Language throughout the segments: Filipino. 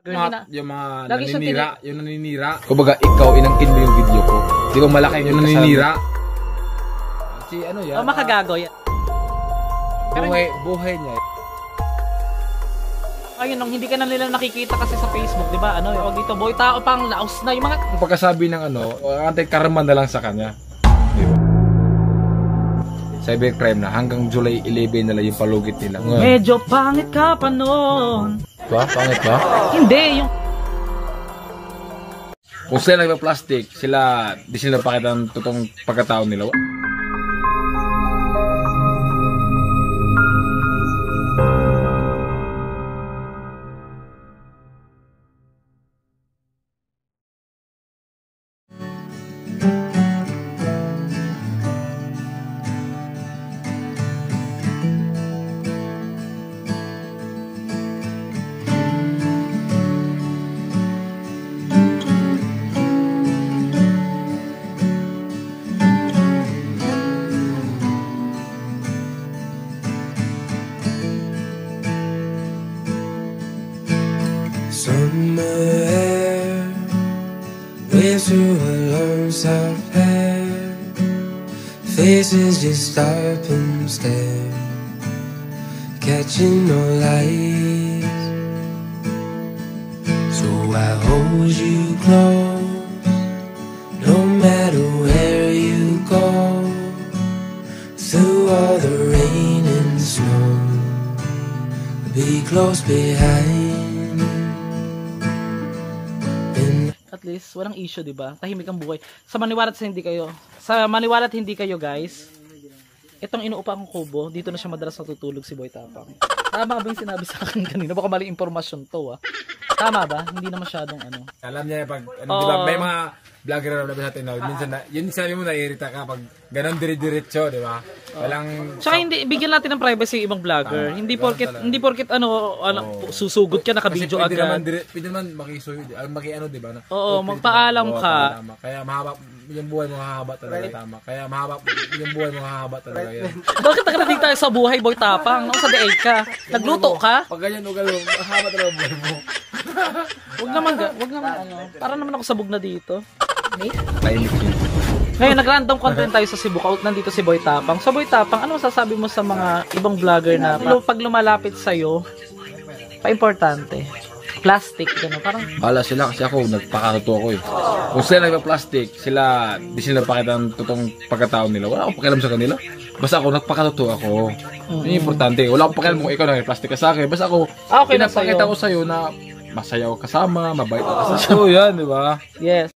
Yung mga naninira, yung naninira. Kumbaga ikaw inangkin mo yung video ko. Di ba malaki yung naninira? Si ano yan? Makagago yan. Buhay niya. Ayun, nung hindi ka na nila nakikita kasi sa Facebook, di ba? Ano, yung dito, boy, tao pang laos na yung mga... Yung pagkasabi ng anti-karma na lang sa kanya. Di ba? Cybercrime na hanggang July 11 na lang yung palugit nila. Medyo pangit ka pa noon. Ba? Pangit ba? Hindi, yung... Kung sila nagpa-plastic, di sila pakita ng totoong pagkatao nila. Summer air waves through her long soft hair. Faces just stop and stare, catching all eyes. So I hold you close, no matter where you go. Through all the rain and snow, I'll be close behind. At least walang issue, 'di ba? Tahimik ang buhay. Sa maniwalat hindi kayo, guys. Itong inuupa kong kubo, dito na siya madalas natutulog si Boy Tapang. Tama ba yung sinabi sa akin kanina? Baka maling impormasyon to, ah. Tama ba? Hindi na masyadong ano. Alam niya pag diba, may mga vlogger na sa atin, minsan yun sabi mo naiirita ka pag ganun dire-diretso, di ba? Walang Tsaka hindi bigyan natin ng privacy yung ibang vlogger. Hindi porket susugot ka naka-video agad. Pwede naman makisuyo, di ba? Oo, magpaalam ka. Kaya mahaba yung buhay mo, hahaba talaga, tama. Kaya mahaba yung buhay mo, hahaba talaga yan. Bakit nagrating tayo sa buhay, Boy Tapang? Nung sa DA ka, nagluto ka? Pag ganyan o gano'n, mahaba talaga buhay mo. Wag naman ano. Para naman ako sabog na dito. Tahimik yun. Ngayon, nag-random content tayo sa Cebu. Nandito si Boy Tapang. So Boy Tapang, ano masasabi mo sa mga ibang vlogger na pag lumalapit sa'yo, pa-importante? Plastic, gano'n. Parang... Hala sila kasi ako, nagpakatuto ako eh. Kung sila nagpa-plastic, di sila pakita ng totoong pagkatao nila. Wala akong pakialam sa kanila. Basta ako, nagpakatuto ako. Yun yung importante. Wala akong pakialam kung ikaw nagpa-plastic ka sa akin. Basta ako, pinapakita ko sa'yo na masaya ako kasama, mabait ako kasama. So yan, di ba? Yes.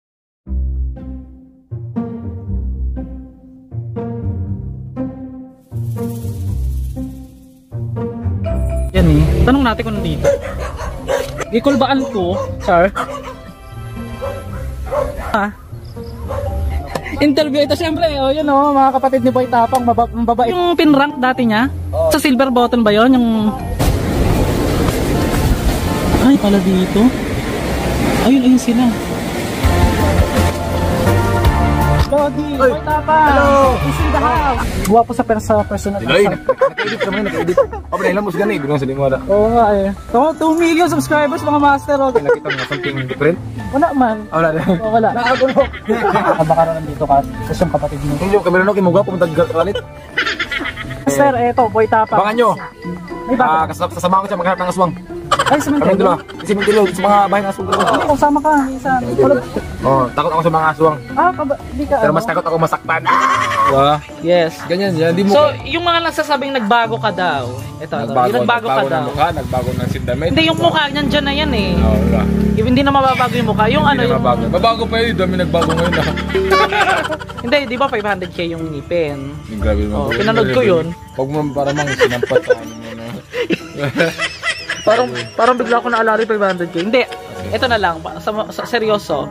Yan eh. Tanong natin kung nandito. Ikulbaan ko, sir. Interview ito siyempre, yun mga kapatid ni Boy Tapang, mababait. Yung pinrank dati niya, sa silver button ba yun? Yung... Ay, pala dito. Ayun sila. Lodi, Boy Tapang. Hello. Is in the house. Guwapo sa personal. Naka-edit naman, naka-edit. Pabila ilang mas gani, ibig sabihin mo na. Oo nga eh. 2 million subscribers mga master. Nakita mo na something different? Wala man. Wala din. Wala. Nakagulo. Baka na nandito ka. Tapos yung kapatid mo. Hindi yung kamera no, kimuga, pumunta galit. Sir, eto, Boy Tapang. Abangan nyo. Kasama ko siya maghanap ng aswang. Ay, cemetery. Diba? Cemetery sa mga bahay ng aswang. Hindi, kung sama ka. Takot ako sa mga aswang. Hindi ka. Pero mas takot ako masaktan. Diba? Yes. Ganyan yan. So, yung mga nagsasabing nagbago ka daw. Ito, nagbago ka daw. Nagbago ng sindamit. Hindi, yung mukha, nandyan na yan eh. Wala. Hindi na mababago yung mukha. Yung ano yung... Mabago pa yun. Dami nagbago ngayon na. Hindi, di ba 500k yung ngipin? Grabe naman. Pinanood ko yun. Huwag mo para mang sinampat sa ano mo na. Parang bigla ko naalala yung 500k. Hindi. Ito na lang, seryoso.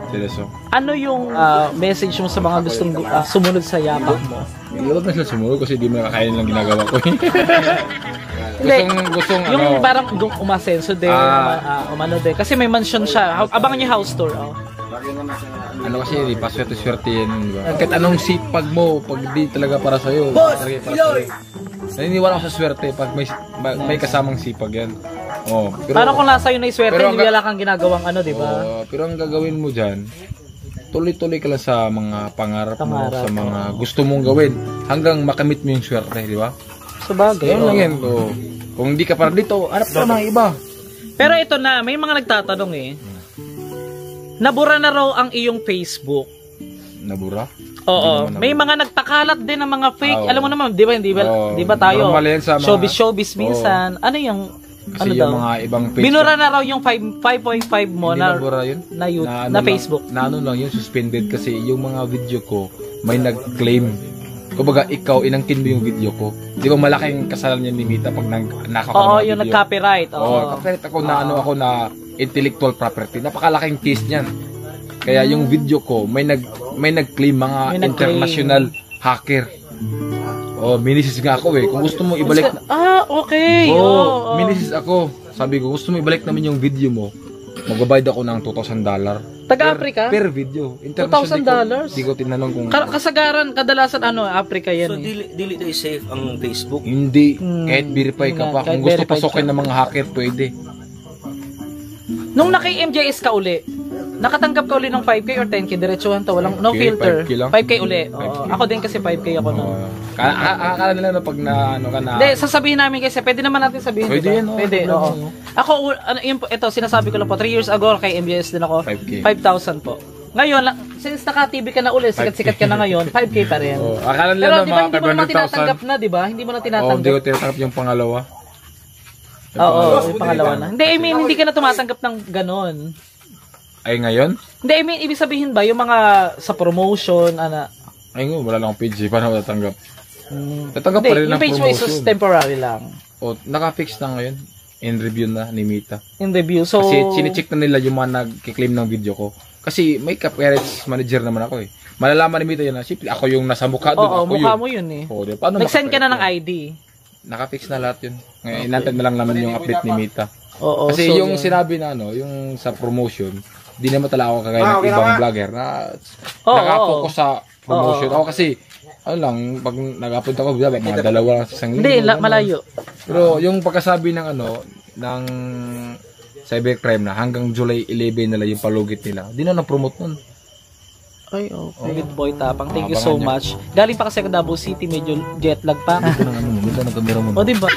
Ano yung message mo sa mga gustong sumunod sa yapak mo? Huwag na sila sumunod kasi di mo nakakain lang ginagawa ko. Gustong yung parang umasenso din, umano din. Kasi may mansion siya. Abangan niyo house tour. Ano kasi, di pa swerte-swerte yan. Diba? Kahit anong sipag mo, pag di talaga para sa'yo. Naniniwala ako sa swerte pag may kasamang sipag yan. Oh, Paano kung nasa yun na swerte, pero hindi wala kang ginagawang ano, di ba? Pero ang gagawin mo dyan, tuloy-tuloy ka lang sa mga pangarap mo, sa mga gusto mong gawin, hanggang makamit mo yung swerte, di ba? Sabagay. Yan lang yan. Oh. Kung hindi ka para dito, hanap ka ng iba. Pero ito na, may mga nagtatanong eh. Nabura na raw ang iyong Facebook. Nabura? Oo, may mga nagpakalat din ng mga fake. Oo. Alam mo naman, di ba, di ba tayo? Normal yan sa mga... Showbiz minsan. Ano yung Kasi yung mga ibang page. Binura na raw yung 5.5 mo Hindi na nabura yun. na, YouTube, ano na lang, Facebook. Na ano lang yun, suspended kasi yung mga video ko may nag-claim. Kumbaga ikaw inangkin mo yung video ko. Di ba malaking kasalanan yan ni Mita pag nakakuha Oo, ng yung video. nag-copyright. Oo, copyright ako na ano ako na intellectual property. Napakalaking case niyan. Kaya yung video ko may nag-claim mga international hacker. Oh, minisis nga ako eh. Kung gusto mo ibalik... Okay. Oo, minisis ako. Sabi ko, gusto mo ibalik namin yung video mo, magbabayad ako ng $2,000. Taga-Africa? Per video. $2,000? Hindi ko tinanong kung... Kasagaran, kadalasan Africa yan So, eh. dili tayo safe ang Facebook. Hindi. Kahit verify ka pa. Kahit Kung gusto verified pasokin ka. ng mga hacker, pwede. Nung naki-MJS ka uli, nakatanggap ka uli ng 5K or 10K, diretsuhan to, walang no 5K, filter. 5K lang. 5K uli. Oo. 5K. Ako din kasi 5K ako no. Akala nila na pag na ano ka na... Hindi, sasabihin namin kasi, pwede naman natin sabihin. Pwede diba? yan, oo. Pwede, Problema, oo. no? Ako, ito, sinasabi ko lang po, 3 years ago, kay MJS din ako, 5K. 5,000 po. Ngayon, since naka-TV ka na uli, sikat-sikat ka na ngayon, 5K pa rin. Oh, akala nila Pero na di ba, mga hindi mo naman tinatanggap 500,000. na, di ba? Hindi mo na Oh, hindi tinatanggap. ko tinatanggap yung pangalawa. Oo, yung pangalawa na. Hindi, I mean, hindi ka na tumatanggap ng ganon. Ay, ngayon? Hindi, I mean, ibig sabihin ba, yung mga sa promotion, Ay, wala lang akong page. Paano ko tatanggap? Tatanggap hindi, pa rin yung ng page mo is promotion. temporary lang. O, naka-fix na ngayon. In review na ni Mita. In review, so... Kasi chinecheck na nila yung mga nag-claim ng video ko. Kasi may copyright manager naman ako eh. Malalaman ni Mita yun na, simple, ako yung nasa mukha doon. Oo, ako mukha yun. mo yun eh. Oo, paano Nag-send ka na ng maka-correct ID. yun? Naka-fix na lahat yun. Ngayon, inantay na lang naman yung update ni Mita. Oo, Kasi so, yung sinabi na yung sa promotion, di naman talaga ako kagaya ng ibang vlogger na naka-focus sa promotion. Ako kasi, ano lang, pag nag-upload ako, mga dalawa lang sa isang linggo. Hindi, malayo. Pero yung pagkasabi ng ng cybercrime na hanggang July 11 nila yung palugit nila, di na na-promote nun. Ay, okay. Good boy, Tapang. Thank you Abangan so niyo. much. Galing pa kasi ako Davao City, medyo jet lag pa. Ito ng minta ng kamera mo. O, diba?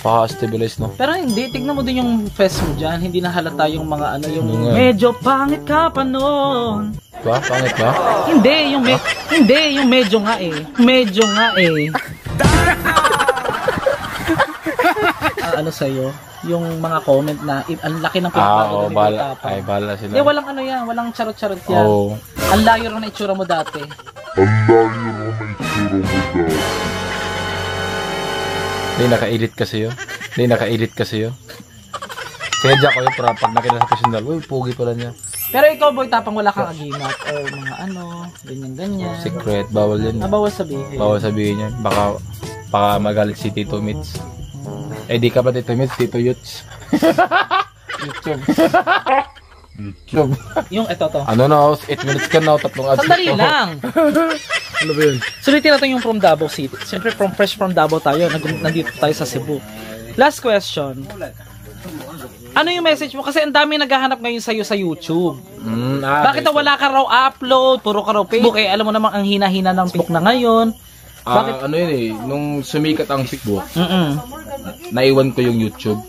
Pa-stabilize, no? Pero hindi, tignan mo din yung face mo dyan. Hindi na halata yung mga yung Oo nga. medyo pangit ka pa noon. Ba? Pangit ba? Hindi, yung medyo nga eh. Medyo nga eh. Ano sa'yo? Yung mga comment na, ang laki ng pinagbago ni Boy Tapang. Ay, bahala sila. Hindi, walang ano yan. Walang charot-charot yan. Oo. Ang layo rin na itsura mo dati. Hindi, naka-edit kasi yun. Sinadya ko yun para pag nakita sa personal, uy, pogi pala niya. Pero ikaw, Boy Tapang, wala kang agimat or mga ganyan-ganyan. Secret, bawal yan. Bawal sabihin. Bawal sabihin yan. Baka magalit si Tito Mitz. Eh, di ka pa Tito Mitz, Tito Yuts. YouTube. Yung ito to. Ano na, 8 minutes ka na, 3 ads. Sandali lang. Ano ba yun? Sulitin natin yung from Davao City. Siyempre, fresh from Davao tayo. Nandito tayo sa Cebu. Last question. Ano yung message mo? Kasi ang dami naghahanap ngayon sa'yo sa YouTube. Bakit na wala ka raw upload? Puro ka raw Facebook. Eh, alam mo namang ang hina-hina ng Facebook na ngayon. Ano yun eh, nung sumikat ang Facebook, Mm-mm. naiwan ko yung YouTube.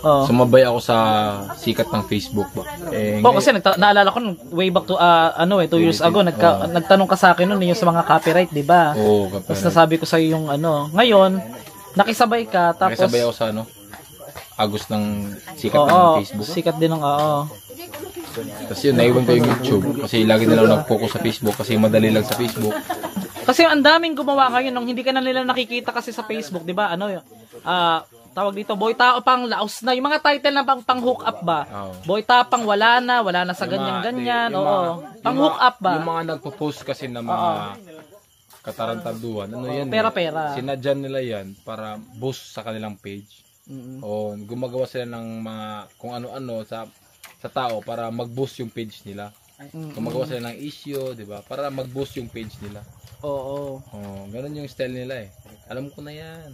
Oh. Sumabay ako sa sikat ng Facebook ba. Eh, Kasi naalala ko nung way back to 2 years ago nagtanong ka sa akin noon yung sa mga copyright, 'di ba? Oo, Tapos nasabi ko sa iyo yung ngayon nakisabay ka tapos nakisabay ako sa Agos ng sikat ng Facebook. Sikat din ng Kasi yun, naiwan ko yung YouTube. Kasi lagi nila nag-focus sa Facebook kasi madali lang sa Facebook. Kasi ang daming gumawa ngayon nung hindi ka na nila nakikita kasi sa Facebook, 'di ba? Tawag dito, Boy Tapang laos na. Yung mga title na pang-hook up ba? Boy Tapang wala na sa ganyan-ganyan. Oo. Pang-hook up ba? Yung mga nagpo-post kasi na mga katarantaduhan. Ano yan? Pera-pera. Sinadyan nila yan para boost sa kanilang page. O gumagawa sila ng mga kung ano-ano sa tao para mag-boost yung page nila. Gumagawa sila ng issue, 'di ba? Para mag-boost yung page nila. Oo. Oh, ganun yung style nila eh. Alam ko na yan.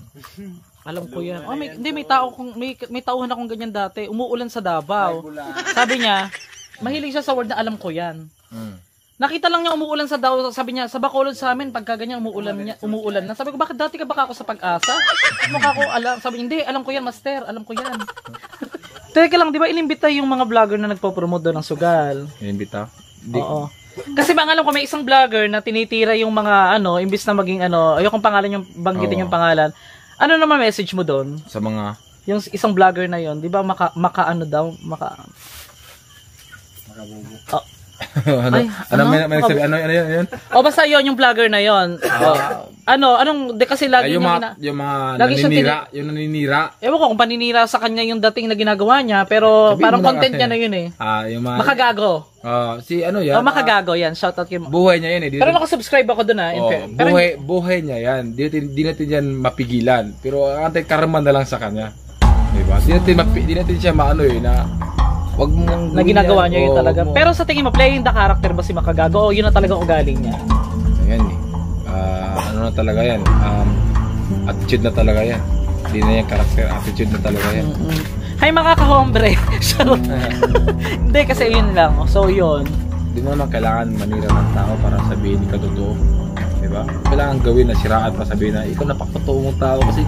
Alam ko yan. Oh, may tao kung may tauhan akong ganyan dati. Umuulan sa Davao. Sabi niya, mahilig siya sa word na alam ko yan. Nakita lang niya umuulan sa Davao, sabi niya, sa Bacolod sa amin pagka ganyan umuulan na. Sabi ko, bakit dati ka baka ako sa Pag-asa? Mukha ko alam. Sabi, hindi, alam ko yan, master. Alam ko yan. Teka lang, di ba inimbita yung mga vlogger na nagpo-promote doon ng sugal? Inimbita? Oo. Kasi bang alam ko may isang vlogger na tinitira yung mga imbis na maging ayokong pangalan yung banggitin yung pangalan. Ano naman message mo doon? Sa mga Yung isang vlogger na yon, 'di ba makabubo. may nagsabi ano yun? O basta yon yung vlogger na yon. Anong kasi lagi yung niya mga lagi naninira. Ewan ko kung paninira sa kanya yung dating na ginagawa niya, pero Sabihin parang mo na content kasi. niya na yun eh. Yung mga Makagago. si ano yan? Makagago yan. Shout out kay Buhay niya yan eh. Pero nakasubscribe ako doon pero buhay niya yan. Di natin yan mapigilan. Pero ang karma na lang sa kanya. Diba? Di natin siya maano na wag mong na ginagawa niya yun talaga. Pero sa tingin mo, playing the character ba si Makagago o yun na talagang ugali niya? Ayan eh. Ano na talaga yan? Attitude na talaga yan. Hindi na yung character. Attitude na talaga yan. Hay mga kahombre. Hindi kasi yun lang. So yun. Hindi mo naman kailangan manira ng tao para sabihin ka totoo. Diba? Kailangan gawin na siraan para sabihin na ikaw napakatotoo mong tao kasi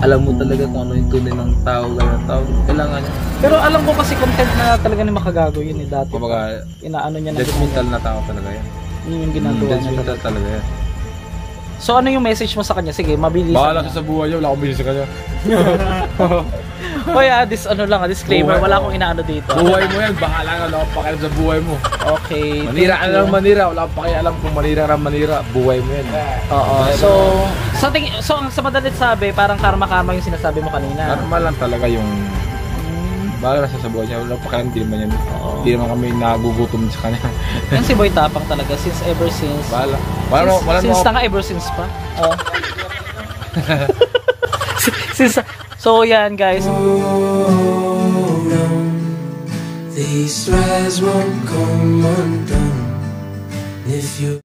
alam mo talaga kung ano yung tunay ng tao, gano'n ng tao. Kailangan niya. Pero alam ko kasi content na talaga ni Makagago yun eh dati. Kumbaga, inaano niya na judgmental na tao talaga yan. Yun yung ginagawa niya. Judgmental talaga yan. So ano yung message mo sa kanya? Sige, mabilis. Bahala sa buhay niya, wala akong bilhin sa kanya. Hoy, disclaimer, wala akong inaano dito. Buhay mo yan, bahala ka, wala akong pakialam sa buhay mo. Okay. Manira ka lang manira, wala akong pakialam kung manira ka manira, buhay mo yan. Oo. So, sa madalit sabi, parang karma-karma yung sinasabi mo kanina. Karma lang talaga yung bahala sa buhay niya, wala akong pakialam, hindi naman yan. Hindi naman kami nagugutom sa kanya. Yan si Boy Tapang talaga, ever since. Bahala. Since na nga, ever since pa. Oo. So yan guys. These threads won't come undone if you